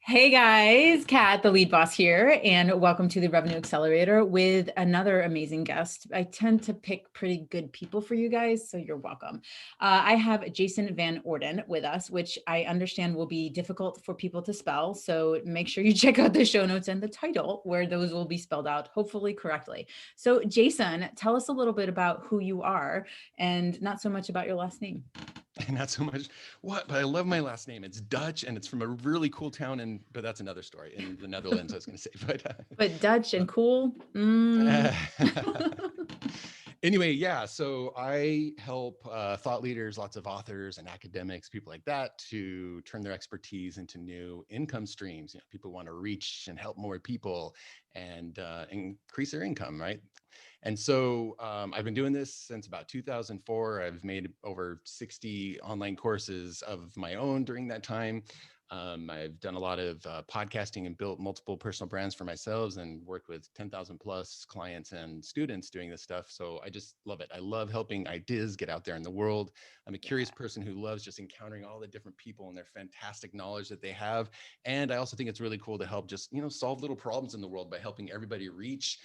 Hey guys, Kat, the lead boss here, and welcome to the Revenue Accelerator with another amazing guest. I tend to pick pretty good people for you guys, so you're welcome. I have Jason Van Orden with us, which I understand will be difficult for people to spell. So make sure you check out the show notes and the title where those will be spelled out, hopefully correctly. So Jason, tell us a little bit about who you are and not so much about your last name. Not so much but I love my last name. It's Dutch and it's from a really cool town, but that's another story in the Netherlands, I was going to say. But Dutch and cool. uh, anyway, yeah. So I help thought leaders, lots of authors and academics, people like that, to turn their expertise into new income streams. People want to reach and help more people and increase their income, right? And so I've been doing this since about 2004. I've made over 60 online courses of my own during that time. I've done a lot of podcasting and built multiple personal brands for myself and worked with 10,000 plus clients and students doing this stuff. So I just love it. I love helping ideas get out there in the world. I'm a curious person who loves just encountering all the different people and their fantastic knowledge that they have. And I also think it's really cool to help just, solve little problems in the world by helping everybody reach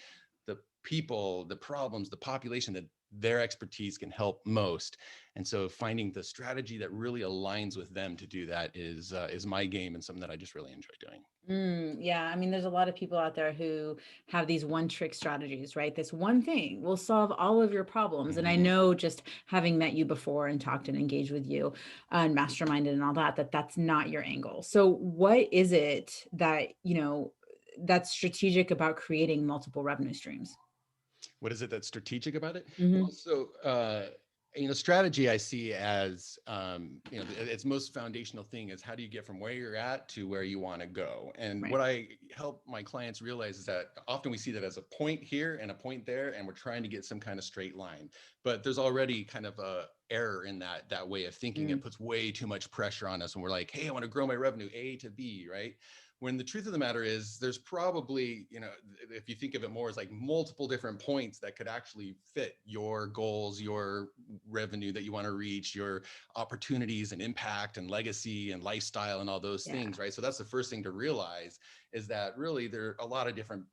the people, the problems, the population that their expertise can help most. And so finding the strategy that really aligns with them to do that is my game and something that I just really enjoy doing. Yeah, I mean, there's a lot of people out there who have these one trick strategies, right? This one thing will solve all of your problems. And I know just having met you before and talked and engaged with you and masterminded and all that, that's not your angle. So what is it that, that's strategic about creating multiple revenue streams? What is it that's strategic about it? Hmm. Well, so strategy I see as its most foundational thing is how do you get from where you're at to where you want to go. And Right. what I help my clients realize is that often we see that as a point here and a point there, and we're trying to get some kind of straight line. But there's already kind of a error in that way of thinking. It Mm. puts way too much pressure on us when we're like, hey, I want to grow my revenue A to B, right? When the truth of the matter is there's probably, if you think of it more as like multiple different points that could actually fit your goals, your revenue that you want to reach, your opportunities and impact and legacy and lifestyle and all those Yeah. things, right? So that's the first thing to realize, is that really there are a lot of different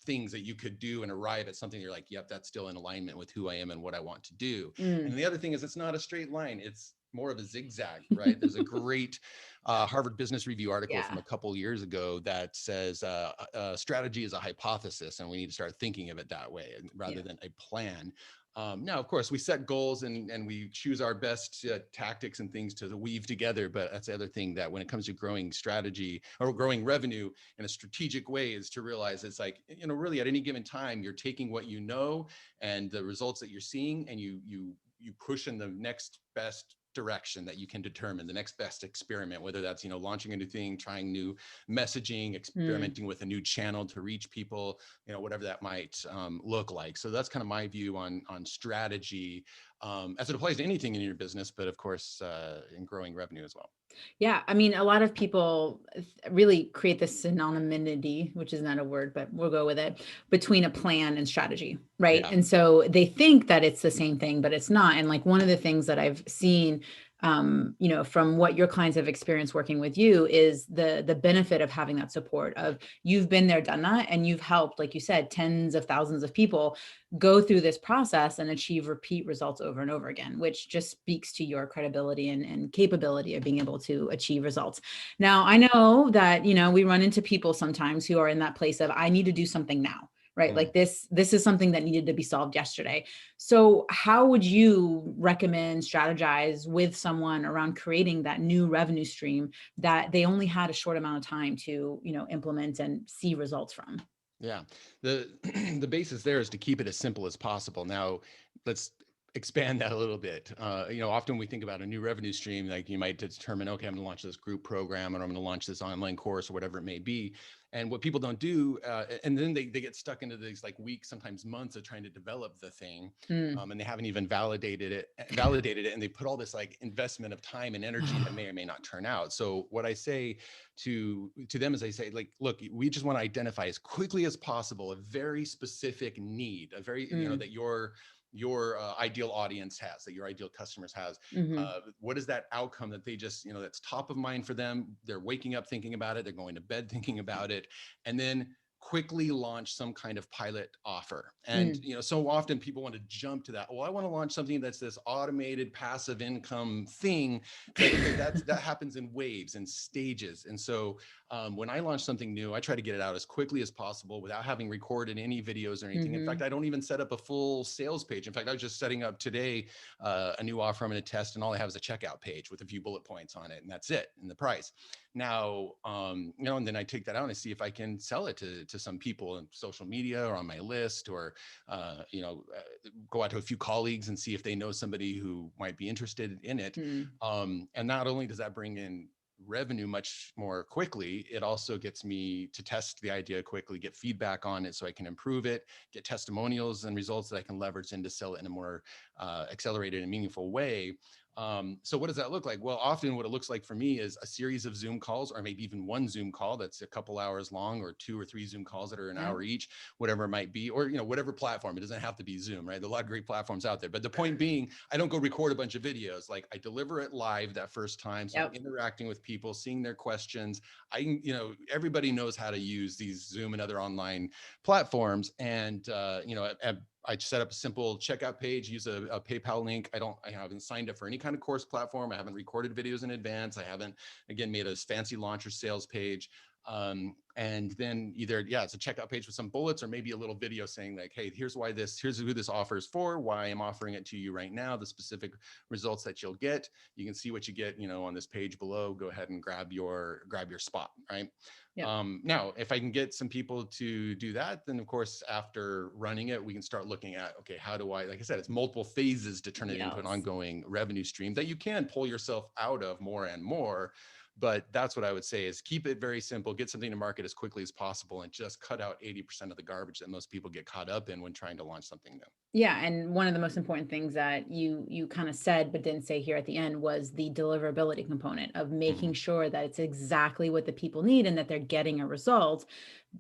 things that you could do and arrive at something you're like, yep, that's still in alignment with who I am and what I want to do. And Mm. the other thing is, it's not a straight line, it's more of a zigzag, right? There's a great Harvard Business Review article from Yeah. a couple years ago that says strategy is a hypothesis, and we need to start thinking of it that way rather Yeah. than a plan. Now, of course, we set goals and we choose our best tactics and things to weave together. But that's the other thing, that when it comes to growing strategy or growing revenue in a strategic way, is to realize it's like, really at any given time, you're taking what you know and the results that you're seeing, and you push in the next best direction that you can determine, the next best experiment, whether that's launching a new thing, trying new messaging, Mm. experimenting with a new channel to reach people, whatever that might look like. So that's kind of my view on strategy as it applies to anything in your business, but of course in growing revenue as well. Yeah, I mean, a lot of people really create this synonymity, which is not a word, but we'll go with it, between a plan and strategy, right? Yeah. And so they think that it's the same thing, but it's not. And like one of the things that I've seen, from what your clients have experienced working with you is the benefit of having that support of you've been there, done that, and you've helped, like you said, tens of thousands of people go through this process and achieve repeat results over and over again, which just speaks to your credibility and capability of being able to achieve results. Now, I know that, we run into people sometimes who are in that place of, I need to do something now, right? Mm. Like this is something that needed to be solved yesterday. So how would you recommend strategize with someone around creating that new revenue stream that they only had a short amount of time to, implement and see results from? Yeah, the the basis there is to keep it as simple as possible. Now, let's expand that a little bit. Often we think about a new revenue stream, like you might determine, okay, I'm going to launch this group program, or I'm going to launch this online course, or whatever it may be. And what people don't do, and then they get stuck into these like weeks, sometimes months of trying to develop the thing, Mm. and they haven't even validated it, and they put all this like investment of time and energy that may or may not turn out. So what I say to them is, I say, like, look, we just want to identify as quickly as possible a very specific need, a very, Mm. that your your ideal audience has, that your ideal customers has. Mhm. What is that outcome that they just, that's top of mind for them? They're waking up thinking about it. They're going to bed thinking about it. And then quickly launch some kind of pilot offer. And Mm. so often people want to jump to that. Well, I want to launch something that's this automated passive income thing. It's like, okay, that happens in waves and stages. And so when I launch something new, I try to get it out as quickly as possible without having recorded any videos or anything. In fact, Mhm. I don't even set up a full sales page. In fact, I was just setting up today a new offer I'm going to test, and all I have is a checkout page with a few bullet points on it, and that's it, and the price. Now, and then I take that out and I see if I can sell it to some people in social media or on my list, or go out to a few colleagues and see if they know somebody who might be interested in it. Mm. And not only does that bring in revenue much more quickly, it also gets me to test the idea quickly, get feedback on it so I can improve it, get testimonials and results that I can leverage in to sell it in a more accelerated and meaningful way. So what does that look like? Well, often what it looks like for me is a series of Zoom calls, or maybe even one Zoom call that's a couple hours long, or 2 or 3 Zoom calls that are an Yeah. hour each, whatever it might be, or whatever platform. It doesn't have to be Zoom, right? There are a lot of great platforms out there. But the point being, I don't go record a bunch of videos. Like, I deliver it live that first time. So I'm Yep. interacting with people, seeing their questions. Everybody knows how to use these Zoom and other online platforms. And I set up a simple checkout page, use a PayPal link. I haven't signed up for any kind of course platform. I haven't recorded videos in advance. I haven't, again, made a fancy launch or sales page. And then it's a checkout page with some bullets, or maybe a little video saying like, hey, here's who this offer is for, why I'm offering it to you right now, the specific results that you'll get. You can see what you get, on this page below. Go ahead and grab your spot, right? Yep. Now, if I can get some people to do that, then of course, after running it, we can start looking at, okay, how do I, like I said, it's multiple phases to turn it into an Yes. ongoing revenue stream that you can pull yourself out of more and more. But that's what I would say, is keep it very simple, get something to market as quickly as possible, and just cut out 80% of the garbage that most people get caught up in when trying to launch something new. Yeah, and one of the most important things that you kind of said but didn't say here at the end was the deliverability component of making sure that it's exactly what the people need and that they're getting a result,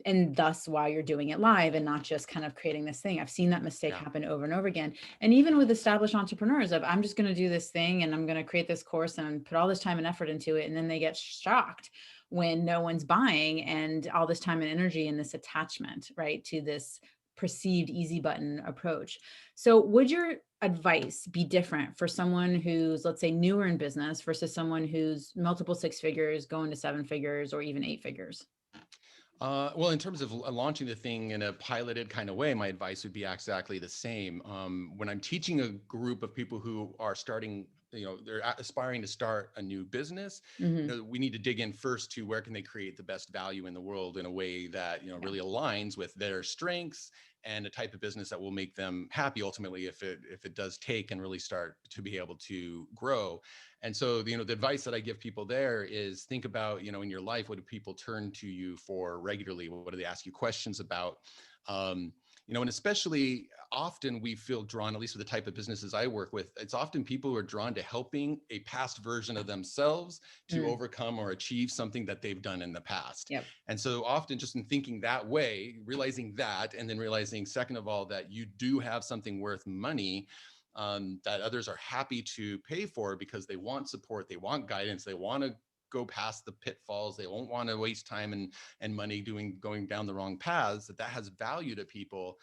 and thus why you're doing it live and not just kind of creating this thing. I've seen that mistake Yeah. happen over and over again. And even with established entrepreneurs of, I'm just going to do this thing and I'm going to create this course and put all this time and effort into it, and then they get shocked when no one's buying, and all this time and energy and this attachment, right, to this perceived easy button approach. So would your advice be different for someone who's, let's say, newer in business versus someone who's multiple 6 figures going to 7 figures or even 8 figures? Well, in terms of launching the thing in a piloted kind of way, my advice would be exactly the same. When I'm teaching a group of people who are starting, they're aspiring to start a new business, Mm-hmm. we need to dig in first to where can they create the best value in the world in a way that, Yeah. really aligns with their strengths, and a type of business that will make them happy ultimately if it does take and really start to be able to grow. And so, the advice that I give people there is, think about, in your life, what do people turn to you for regularly? What do they ask you questions about? And especially often we feel drawn, at least with the type of businesses I work with, it's often people who are drawn to helping a past version of themselves to Mm. overcome or achieve something that they've done in the past. Yep. And so often, just in thinking that way, realizing that, and then realizing, second of all, that you do have something worth money, that others are happy to pay for because they want support, they want guidance, they want to go past the pitfalls, they won't want to waste time and money going down the wrong paths, that has value to people.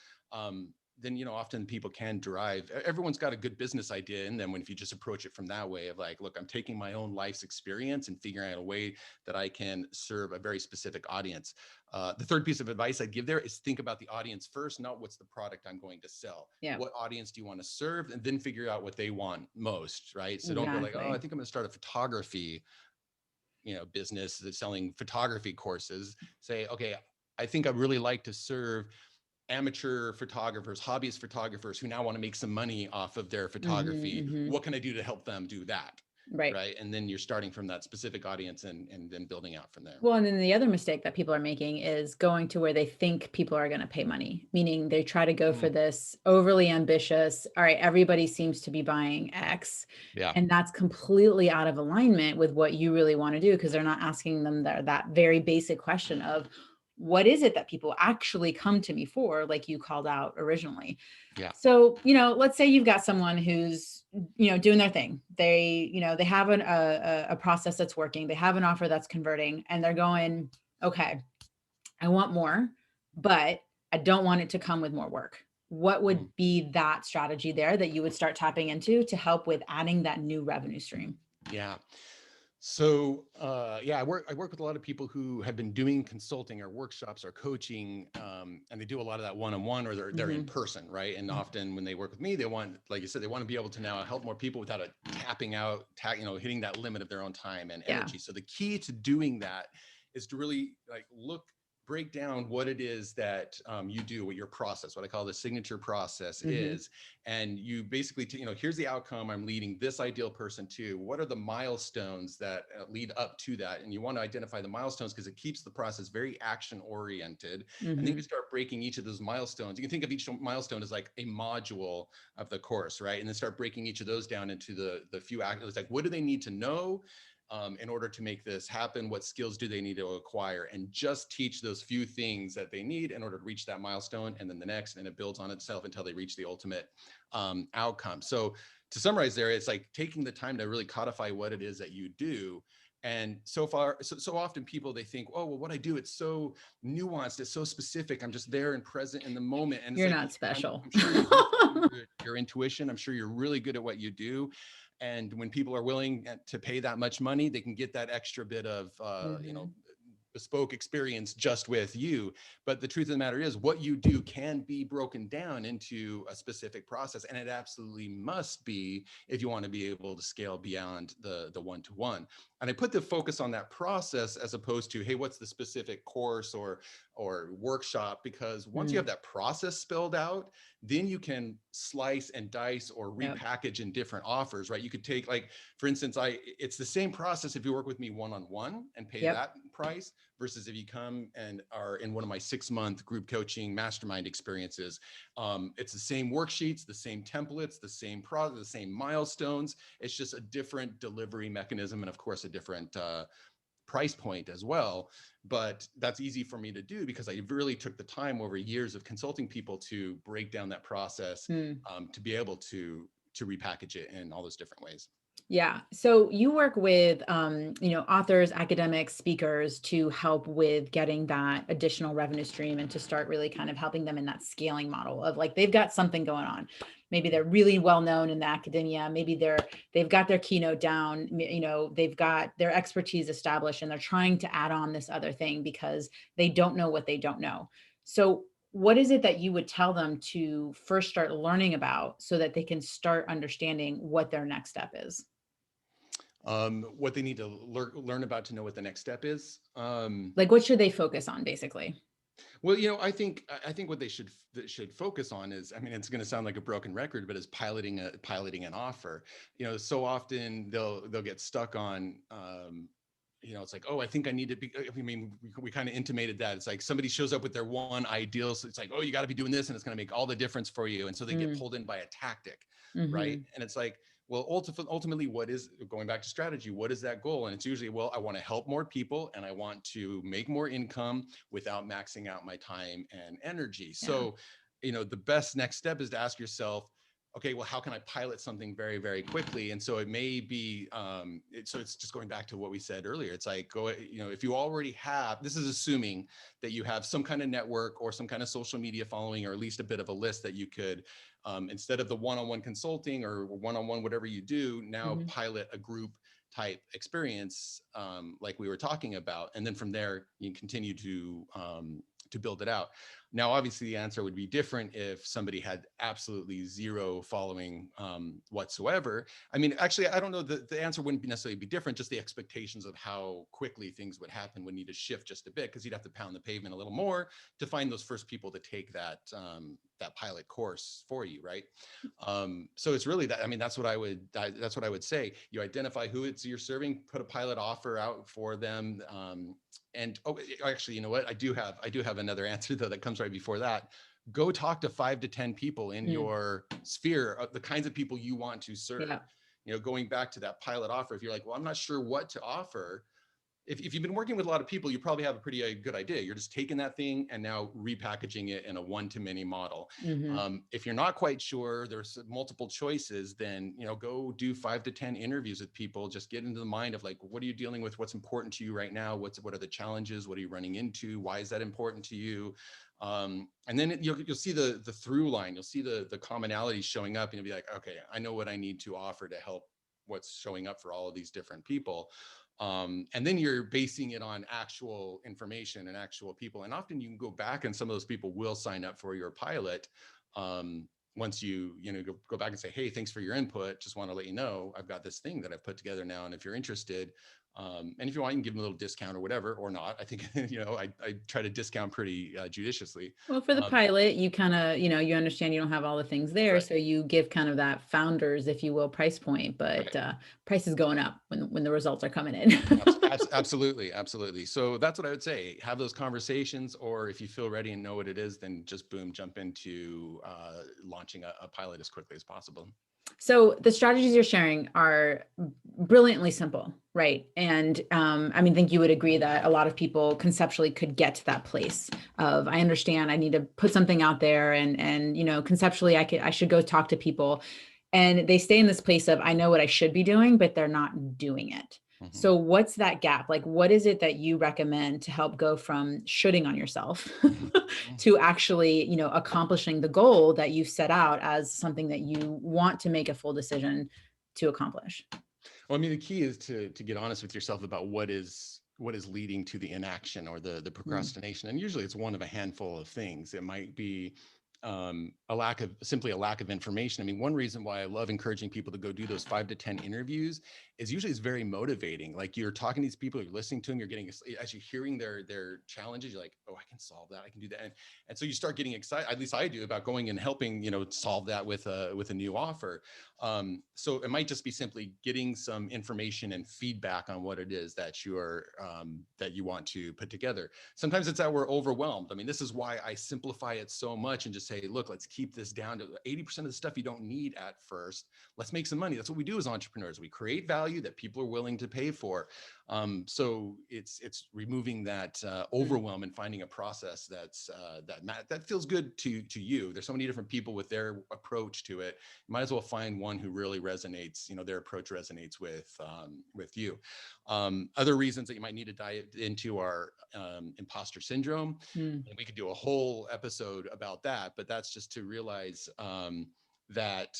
Then often people can derive, everyone's got a good business idea in them, when if you just approach it from that way of like, look, I'm taking my own life's experience and figuring out a way that I can serve a very specific audience. The third piece of advice I'd give there is, think about the audience first, not what's the product I'm going to sell. Yeah. What audience do you want to serve? And then figure out what they want most, right? So don't go like, oh, I Exactly. think I'm going to start a photography business that's selling photography courses. Say, okay, I think I'd really like to serve amateur photographers, hobbyist photographers who now want to make some money off of their Mm-hmm, photography. mm-hmm. What can I do to help them do that? Right. Right. And then you're starting from that specific audience and then building out from there. Well, and then the other mistake that people are making is going to where they think people are going to pay money, meaning they try to go for this overly ambitious, all right, everybody seems to be buying X. Yeah. And that's completely out of alignment with what you really want to do, because they're not asking them that very basic question of, what is it that people actually come to me for, like you called out originally. Yeah. So, let's say you've got someone who's, doing their thing. They, they have a process that's working. They have an offer that's converting, and they're going, okay, I want more, but I don't want it to come with more work. What would be that strategy there that you would start tapping into to help with adding that new revenue stream? Yeah. So I work with a lot of people who have been doing consulting or workshops or coaching, and they do a lot of that one-on-one, or they're in person, right? And often when they work with me, they want, like you said, they want to be able to now help more people without tapping out, hitting that limit of their own time and energy. So the key to doing that is to really break down what it is that you do, what your process, what I call the signature process is. And you basically, here's the outcome I'm leading this ideal person to. What are the milestones that lead up to that? And you want to identify the milestones because it keeps the process very action oriented. And then you start breaking each of those milestones. You can think of each milestone as like a module of the course, right? And then start breaking each of those down into the few actions. Like, what do they need to know in order to make this happen? What skills do they need to acquire? And just teach those few things that they need in order to reach that milestone, and then the next, and it builds on itself until they reach the ultimate outcome. So to summarize there, it's like taking the time to really codify what it is that you do. And so often people, they think, oh, well, what I do, it's so nuanced, it's so specific, I'm just there and present in the moment. And it's You're like, not special. I'm sure you're your intuition, I'm sure you're really good at what you do. And when people are willing to pay that much money, they can get that extra bit of, bespoke experience just with you. But the truth of the matter is, what you do can be broken down into a specific process, and it absolutely must be if you want to be able to scale beyond the one-to-one. And I put the focus on that process as opposed to, hey, what's the specific course or workshop? Because once you have that process spelled out, then you can slice and dice or repackage in different offers, right? You could take, like, for instance, it's the same process if you work with me one-on-one and pay that price, versus if you come and are in one of my 6-month group coaching mastermind experiences. It's the same worksheets, the same templates, the same process, the same milestones. It's just a different delivery mechanism, and of course a different price point as well. But that's easy for me to do because I really took the time over years of consulting people to break down that process, to be able to repackage it in all those different ways. Yeah. So you work with, authors, academics, speakers to help with getting that additional revenue stream and to start really kind of helping them in that scaling model of, like, they've got something going on. Maybe they're really well known in the academia. Maybe they've got their keynote down, they've got their expertise established, and they're trying to add on this other thing because they don't know what they don't know. So what is it that you would tell them to first start learning about so that they can start understanding what their next step is? What they need to learn about to know what the next step is. Like, what should they focus on, basically? Well, I think what they should focus on is, I mean, it's going to sound like a broken record, but is piloting an offer. So often they'll get stuck on, it's like, oh, I think I need to be, I mean, we kind of intimated that. It's like somebody shows up with their one ideal. So it's like, oh, you got to be doing this and it's going to make all the difference for you. And so they get pulled in by a tactic, right? And it's like, well, ultimately, what is, going back to strategy, what is that goal? And it's usually, well, I want to help more people and I want to make more income without maxing out my time and energy. Yeah. So, the best next step is to ask yourself, okay, well, how can I pilot something very, very quickly? And so it may be, so it's just going back to what we said earlier. It's like, if you already have, this is assuming that you have some kind of network or some kind of social media following, or at least a bit of a list that you could, instead of the one-on-one consulting or one-on-one, whatever you do, now pilot a group type experience, like we were talking about. And then from there, you can continue to build it out. Now, obviously, the answer would be different if somebody had absolutely zero following whatsoever. I mean, actually, I don't know, the answer wouldn't necessarily be different, just the expectations of how quickly things would happen would need to shift just a bit, because you'd have to pound the pavement a little more to find those first people to take that pilot course for you, right? So it's really that. I mean, that's what I would say. You identify who you're serving, put a pilot offer out for them. And actually, you know what? I do have another answer though that comes right before that. Go talk to 5 to 10 people in your sphere of the kinds of people you want to serve. Yeah. Going back to that pilot offer, if you're like, well, I'm not sure what to offer, if you've been working with a lot of people, you probably have a pretty good idea. You're just taking that thing and now repackaging it in a one-to-many model. If you're not quite sure, there's multiple choices, then, go do 5 to 10 interviews with people. Just get into the mind of like, what are you dealing with? What's important to you right now? What are the challenges? What are you running into? Why is that important to you? And then you'll see the through line. You'll see the commonalities showing up, and you'll be like, okay, I know what I need to offer to help what's showing up for all of these different people. And then you're basing it on actual information and actual people. And often you can go back and some of those people will sign up for your pilot. Once you go back and say, hey, thanks for your input. Just want to let you know, I've got this thing that I've put together now. And if you're interested, and if you want, you can give them a little discount or whatever, or not. I think, I try to discount pretty judiciously. Well, for the pilot, you kind of, you understand you don't have all the things there. Right. So you give kind of that founders, if you will, price point, but Right. price is going up when the results are coming in. Absolutely. Absolutely. So that's what I would say. Have those conversations, or if you feel ready and know what it is, then just boom, jump into launching a pilot as quickly as possible. So the strategies you're sharing are brilliantly simple, right? And I think you would agree that a lot of people conceptually could get to that place of, I understand I need to put something out there, and conceptually I should go talk to people, and they stay in this place of, I know what I should be doing, but they're not doing it. So what's that gap? Like, what is it that you recommend to help go from shoulding on yourself to actually, accomplishing the goal that you set out as something that you want to make a full decision to accomplish? Well, the key is to get honest with yourself about what is leading to the inaction or the procrastination. And usually it's one of a handful of things. It might be a lack of information. One reason why I love encouraging people to go do those 5 to 10 interviews is usually it's very motivating. Like, you're talking to these people, you're listening to them, you're getting, as you're hearing their challenges, you're like, oh, I can solve that. I can do that. And so you start getting excited, at least I do, about going and helping, solve that with a new offer. So it might just be simply getting some information and feedback on what it is that that you want to put together. Sometimes it's that we're overwhelmed. This is why I simplify it so much and just say, look, let's keep this down to 80% of the stuff you don't need at first. Let's make some money. That's what we do as entrepreneurs. We create value that people are willing to pay for. So it's removing that overwhelm and finding a process that feels good to you. There's so many different people with their approach to it. You might as well find one who really resonates. Their approach resonates with you. Other reasons that you might need to dive into are imposter syndrome. And we could do a whole episode about that, but that's just to realize that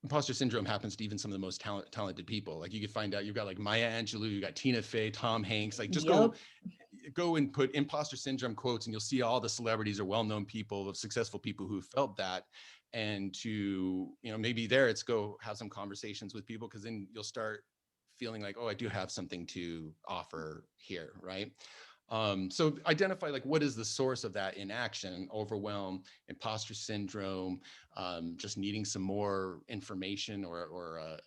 imposter syndrome happens to even some of the most talented people. Like, you could find out you've got like Maya Angelou, you got Tina Fey, Tom Hanks. Like, just go and put imposter syndrome quotes, and you'll see all the celebrities or well-known people, successful people who felt that. And to, maybe it's go have some conversations with people, because then you'll start feeling like, oh, I do have something to offer here, right? So identify, like, what is the source of that inaction, overwhelm, imposter syndrome, just needing some more information or a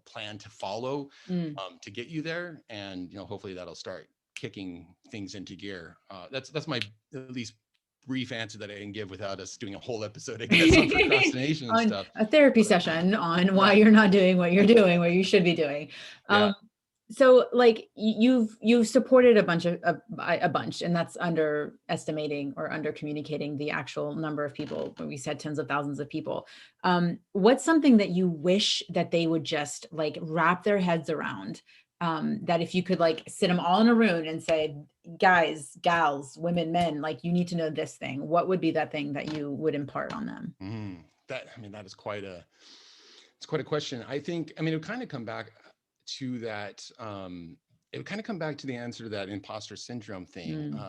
plan to follow to get you there. And, hopefully that'll start kicking things into gear. That's my at least brief answer that I can give without us doing a whole episode, I guess, on procrastination and stuff. A therapy session on why you're not doing what you're doing, what you should be doing. So, like, you've supported a bunch, and that's underestimating or under communicating the actual number of people. When we said tens of thousands of people, what's something that you wish that they would just like wrap their heads around? That if you could like sit them all in a room and say, guys, gals, women, men, like, you need to know this thing, what would be that thing that you would impart on them? That is quite a question. I think, it would kind of come back to that. It would kind of come back to the answer to that imposter syndrome thing.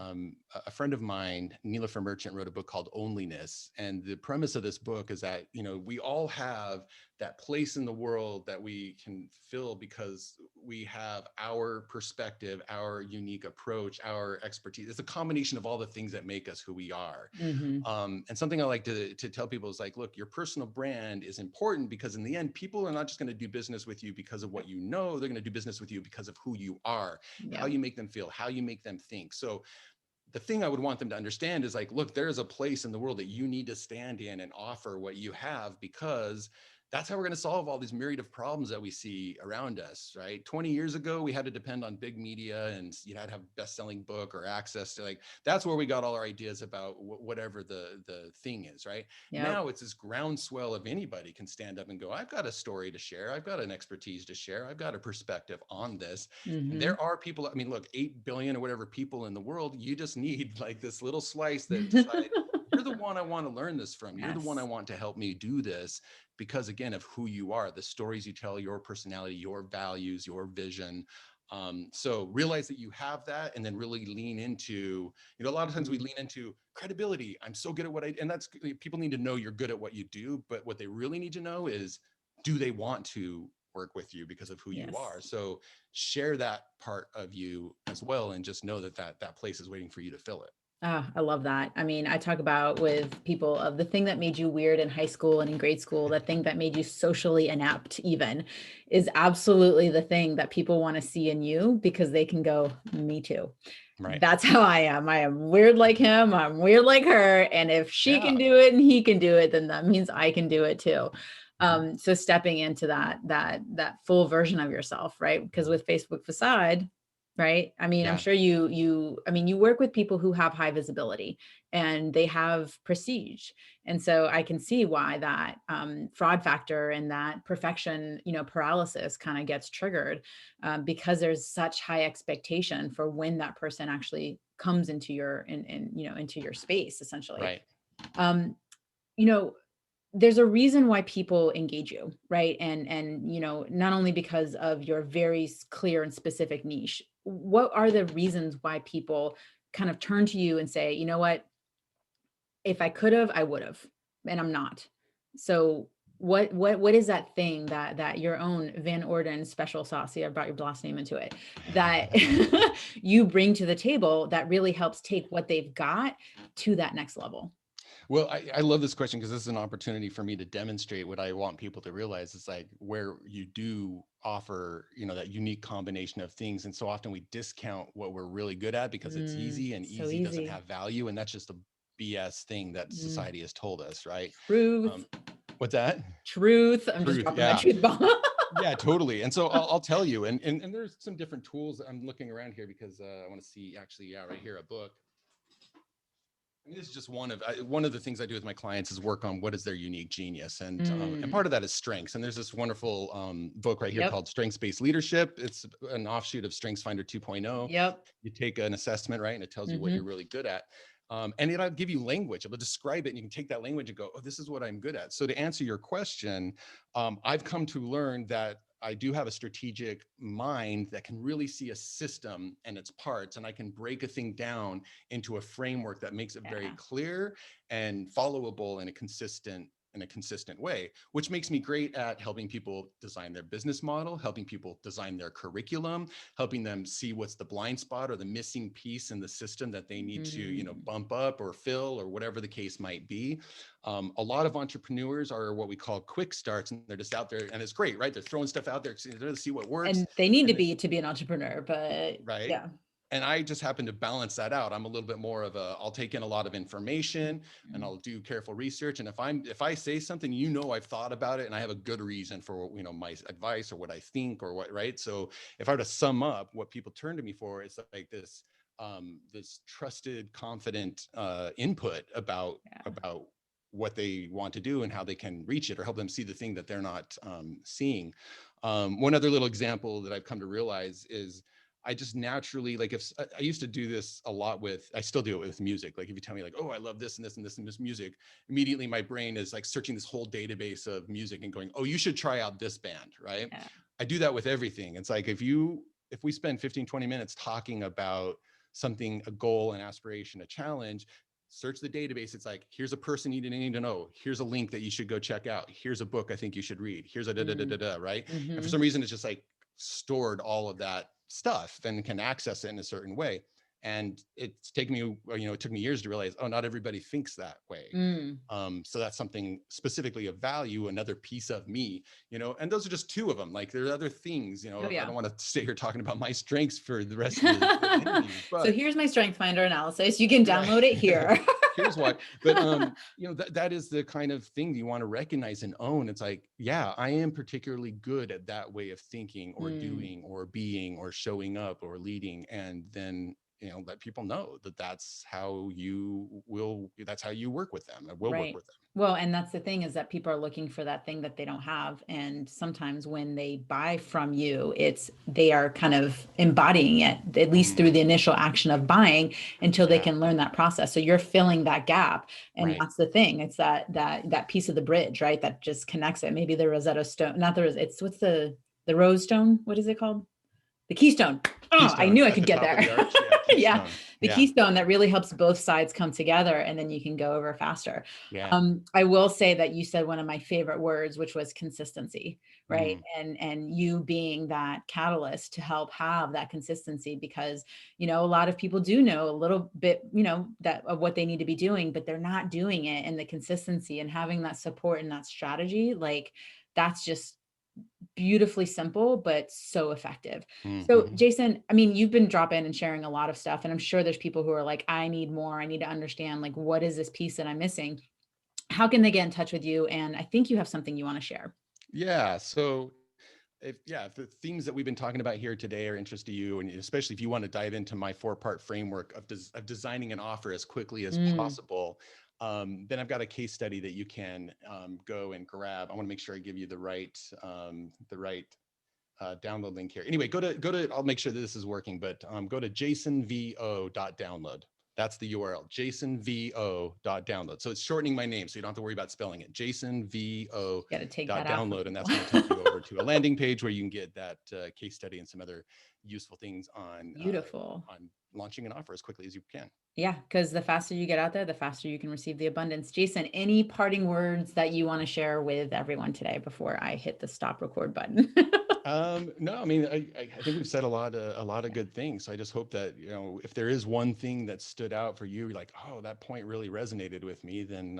A friend of mine, Nilofer Merchant, wrote a book called Onlyness. And the premise of this book is that, we all have that place in the world that we can fill because we have our perspective, our unique approach, our expertise. It's a combination of all the things that make us who we are. And something I like to tell people is like, look, your personal brand is important because in the end, people are not just going to do business with you because of what you know. They're going to do business with you because of who you are, how you make them feel, how you make them think. So the thing I would want them to understand is like, look, there's a place in the world that you need to stand in and offer what you have, because that's how we're going to solve all these myriad of problems that we see around us, right? 20 years ago, we had to depend on big media, and you had to have a best-selling book or access to, like, that's where we got all our ideas about whatever the thing is, right? Yep. Now it's this groundswell of anybody can stand up and go, I've got a story to share. I've got an expertise to share. I've got a perspective on this. And Mm-hmm. there are people, I mean, look, 8 billion or whatever people in the world, you just need like this little slice that decide, you're the one I want to learn this from. You're the one I Yes. want to help me do this, because again, of who you are, the stories you tell, your personality, your values, your vision. So realize that you have that, and then really lean into, a lot of times we Mhm. lean into credibility. I'm so good at what and that's, people need to know you're good at what you do, but what they really need to know is, do they want to work with you because of who you Yes. are? So share that part of you as well, and just know that place is waiting for you to fill it. Ah, I love that. I mean, I talk about with people of the thing that made you weird in high school and in grade school, the thing that made you socially inept even, is absolutely the thing that people want to see in you, because they can go, me too. Right. That's how I am. I am weird like him. I'm weird like her. And if she Yeah. can do it and he can do it, then that means I can do it too. Mhm. So stepping into that full version of yourself, right? Because with Facebook Facade, right? I mean, I'm Yeah. sure I mean, you work with people who have high visibility and they have prestige. And so I can see why that fraud factor and that perfection, paralysis kind of gets triggered, because there's such high expectation for when that person actually comes into into your space, essentially. Right. Um, you know, there's a reason why people engage you, right? And not only because of your very clear and specific niche. What are the reasons why people kind of turn to you and say, you know what, if I could have, I would have, and I'm not. So what is that thing that your own Van Orden special sauce, I brought your last name into it, that you bring to the table that really helps take what they've got to that next level? Well, I love this question, because this is an opportunity for me to demonstrate what I want people to realize. It's like, where you do offer, that unique combination of things. And so often we discount what we're really good at because it's easy, and So easy doesn't easy. have value. And that's just a BS thing that Mm. society has told us, right? Truth. Um, what's that? Truth. I'm just Truth. dropping my Yeah. truth bomb. Yeah, totally. And so I'll tell you, and there's some different tools. I'm looking around here because I want to see, actually, yeah, right here, a book. I mean, this is just one of the things I do with my clients is work on what is their unique genius, and Mm, part of that is strengths. And there's this wonderful book right here yep. called Strengths-Based Leadership. It's an offshoot of StrengthsFinder 2.0. Yep. You take an assessment, right, and it tells you what you're Hmm. really good at. And it'll give you language. It'll describe it, and you can take that language and go, oh, this is what I'm good at. So to answer your question, I've come to learn that I do have a strategic mind that can really see a system and its parts, and I can break a thing down into a framework that makes it very Yeah. clear and followable in a consistent way, which makes me great at helping people design their business model, helping people design their curriculum, helping them see what's the blind spot or the missing piece in the system that they need to, Mm, bump up or fill, or whatever the case might be. A lot of entrepreneurs are what we call quick starts, and they're just out there, and it's great, right? They're throwing stuff out there to see what works. and they need And to be an entrepreneur, but right. yeah. And I just happen to balance that out. I'm a little bit more of I'll take in a lot of information, and Mm, I'll do careful research. And if I say something, I've thought about it, and I have a good reason for, my advice or what I think or what, right? So if I were to sum up what people turn to me for, it's like this trusted, confident input about yeah. about what they want to do and how they can reach it, or help them see the thing that they're not seeing. One other little example that I've come to realize is, I just naturally, like, if I used to do this a lot I still do it with music. Like, if you tell me like, oh, I love this and this and this and this music, immediately my brain is like searching this whole database of music and going, oh, you should try out this band, right? Yeah. I do that with everything. It's like, if we spend 15, 20 minutes talking about something, a goal, an aspiration, a challenge, search the database. It's like, here's a person you need to know. Here's a link that you should go check out. Here's a book I think you should read. Here's a da da da da Mm, da, right? And for mm-hmm. some reason, it's just like stored all of that stuff and can access it in a certain way. And it's taken me, it took me years to realize, oh, not everybody thinks that way. Mm. So that's something specifically of value, another piece of me, and those are just two of them. Like there are other things, Oh, I yeah. don't want to sit here talking about my strengths for the rest of the interview, but So here's my strength finder analysis. You can download it here. here's why. But that is the kind of thing you want to recognize and own. It's like, yeah, I am particularly good at that way of thinking or doing or being or showing up or leading. And then let people know that that's how you work with them and will work Right. with them. Well, and that's the thing, is that people are looking for that thing that they don't have. And sometimes when they buy from you, they are kind of embodying it, at least through the initial action of buying, until they can learn that process. So you're filling that gap. And Right. that's the thing. It's that piece of the bridge, right? That just connects it. Maybe the Rosetta Stone, not what's the Rose Stone? What is it called? The Keystone. Oh, I knew I could get there. Yeah. The keystone that really helps both sides come together, and then you can go over faster. Yeah. I will say that you said one of my favorite words, which was consistency, right? And you being that catalyst to help have that consistency, because, a lot of people do know a little bit, that of what they need to be doing, but they're not doing it. And the consistency and having that support and that strategy, like that's just beautifully simple, but so effective. So Jason, I mean, you've been dropping and sharing a lot of stuff, and I'm sure there's people who are like, I need more. I need to understand, like, what is this piece that I'm missing? How can they get in touch with you? And I think you have something you want to share. Yeah. So if the themes that we've been talking about here today are interest to you, and especially if you want to dive into my 4-part framework of designing an offer as quickly as possible, then I've got a case study that you can go and grab. I want to make sure I give you the right download link here. Anyway, go to. I'll make sure that this is working, but go to jasonvo.download. That's the URL, jasonvo.download. So it's shortening my name, so you don't have to worry about spelling it. jasonvo.download, and that's going to take you over to a landing page where you can get that case study and some other useful things on on launching an offer as quickly as you can. Yeah, because the faster you get out there, the faster you can receive the abundance. Jason, any parting words that you want to share with everyone today before I hit the stop record button? No, I mean, I think we've said a lot of good things. So I just hope that, if there is one thing that stood out for you, you're like, oh, that point really resonated with me, then,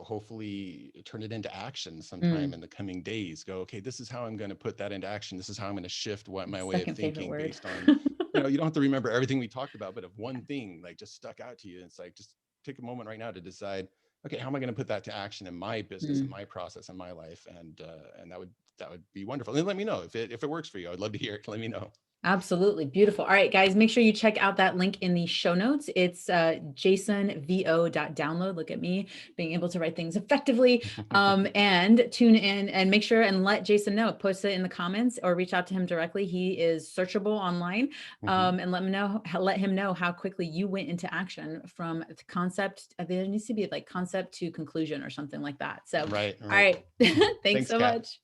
hopefully turn it into action sometime in the coming days. Go, okay, this is how I'm going to put that into action. This is how I'm going to shift my way of thinking based on, you don't have to remember everything we talked about, but if one thing like just stuck out to you, it's like, just take a moment right now to decide, okay, how am I going to put that to action in my business, in my process, in my life? And that would be wonderful. And let me know if it works for you. I'd love to hear it. Let me know. Absolutely. Beautiful. All right, guys, make sure you check out that link in the show notes. It's jasonvo.download. Look at me being able to write things effectively. And tune in and make sure and let Jason know. Post it in the comments or reach out to him directly. He is searchable online. And let him know how quickly you went into action from the concept. There needs to be like concept to conclusion or something like that. So, right. All right. Thanks so much.